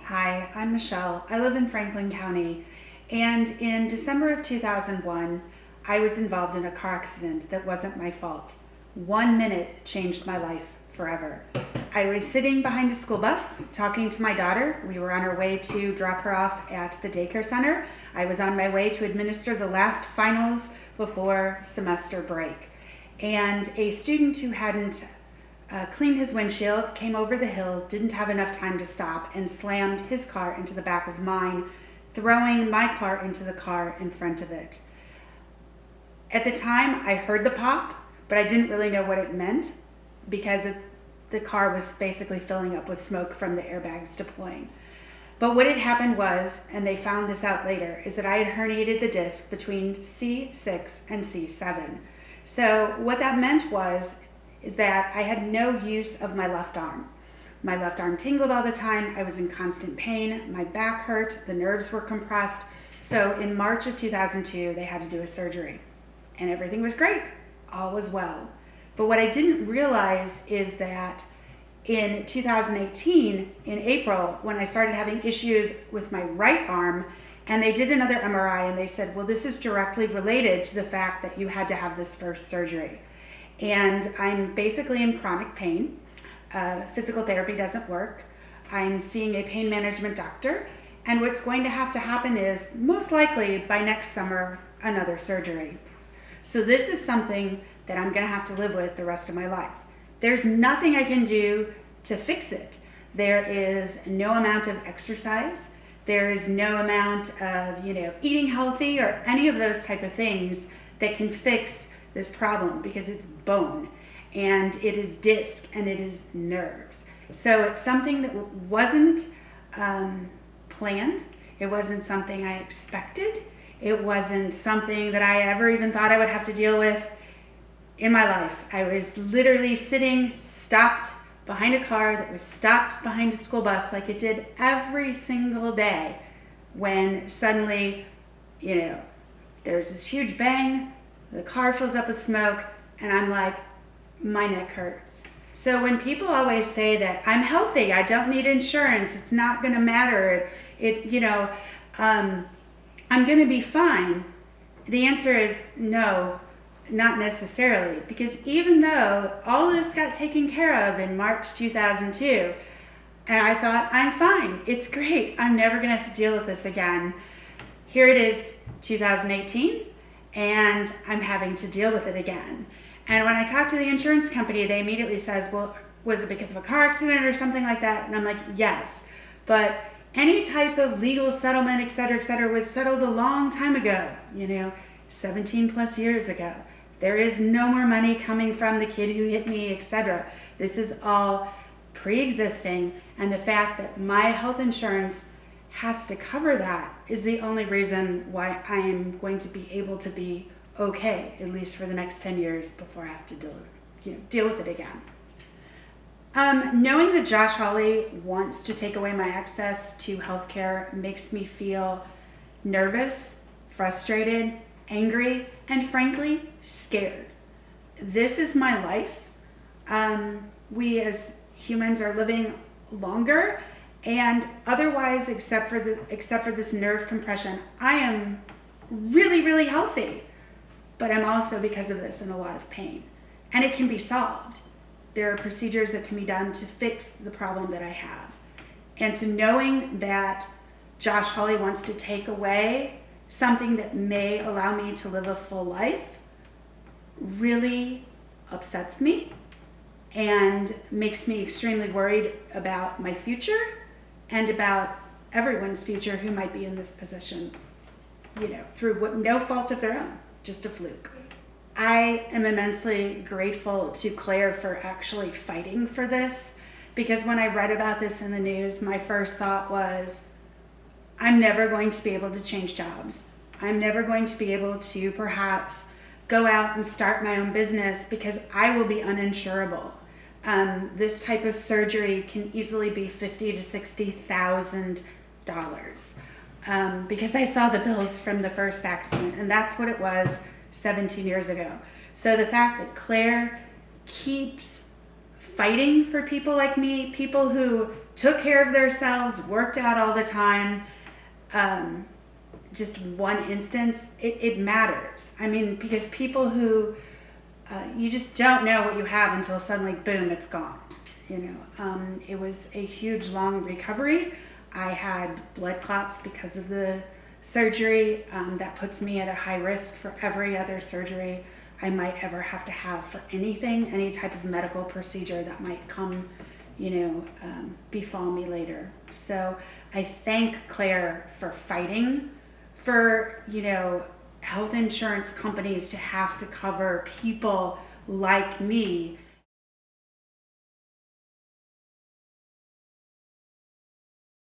Hi, I'm Michele. I live in Franklin County, and in December of 2001, I was involved in a car accident that wasn't my fault. 1 minute changed my life forever. I was sitting behind a school bus talking to my daughter. We were on our way to drop her off at the daycare center. I was on my way to administer the last finals before semester break. And a student who hadn't cleaned his windshield, came over the hill, didn't have enough time to stop, and slammed his car into the back of mine, throwing my car into the car in front of it. At the time, I heard the pop, but I didn't really know what it meant because the car was basically filling up with smoke from the airbags deploying. But what had happened was, and they found this out later, is that I had herniated the disc between C6 and C7. So what that meant is that I had no use of my left arm. My left arm tingled all the time. I was in constant pain. My back hurt. The nerves were compressed. So in March of 2002, they had to do a surgery. And everything was great. All was well. But what I didn't realize is that in 2018, in April, when I started having issues with my right arm, and they did another MRI, and they said, well, this is directly related to the fact that you had to have this first surgery. And I'm basically in chronic pain. Physical therapy doesn't work. I'm seeing a pain management doctor. And what's going to happen is, most likely by next summer, another surgery. So this is something that I'm going to have to live with the rest of my life. There's nothing I can do to fix it. There is no amount of exercise. There is no amount of, eating healthy or any of those type of things that can fix this problem, because it's bone and it is disc and it is nerves. So it's something that wasn't planned. It wasn't something I expected. It wasn't something that I ever even thought I would have to deal with in my life. I was literally sitting, stopped behind a car that was stopped behind a school bus like it did every single day, when suddenly, there's this huge bang, the car fills up with smoke, and I'm like, my neck hurts. So when people always say that I'm healthy, I don't need insurance, it's not going to matter, I'm going to be fine, the answer is no, not necessarily. Because even though all this got taken care of in March 2002, and I thought, I'm fine, it's great, I'm never going to have to deal with this again. Here it is, 2018. And I'm having to deal with it again. And when I talk to the insurance company, they immediately says, well, was it because of a car accident or something like that? And I'm like, yes. But any type of legal settlement, et cetera, was settled a long time ago, 17 plus years ago. There is no more money coming from the kid who hit me, et cetera. This is all pre-existing. And the fact that my health insurance has to cover that is the only reason why I am going to be able to be okay, at least for the next 10 years before I have to deal with it again. Knowing that Josh Hawley wants to take away my access to healthcare makes me feel nervous, frustrated, angry, and frankly, scared. This is my life. We as humans are living longer, and otherwise, except for this nerve compression, I am really, really healthy. But I'm also, because of this, in a lot of pain. And it can be solved. There are procedures that can be done to fix the problem that I have. And so knowing that Josh Hawley wants to take away something that may allow me to live a full life really upsets me and makes me extremely worried about my future and about everyone's future who might be in this position, through no fault of their own, just a fluke. I am immensely grateful to Claire for actually fighting for this, because when I read about this in the news, my first thought was, I'm never going to be able to change jobs. I'm never going to be able to perhaps go out and start my own business because I will be uninsurable. This type of surgery can easily be $50,000 to $60,000 because I saw the bills from the first accident, and that's what it was 17 years ago. So the fact that Claire keeps fighting for people like me, people who took care of themselves, worked out all the time. Just one instance, it matters. I mean, because people who, you just don't know what you have until suddenly, boom, it's gone. It was a huge, long recovery. I had blood clots because of the surgery. That puts me at a high risk for every other surgery I might ever have to have for anything, any type of medical procedure that might come, befall me later. So I thank Claire for fighting for, health insurance companies to have to cover people like me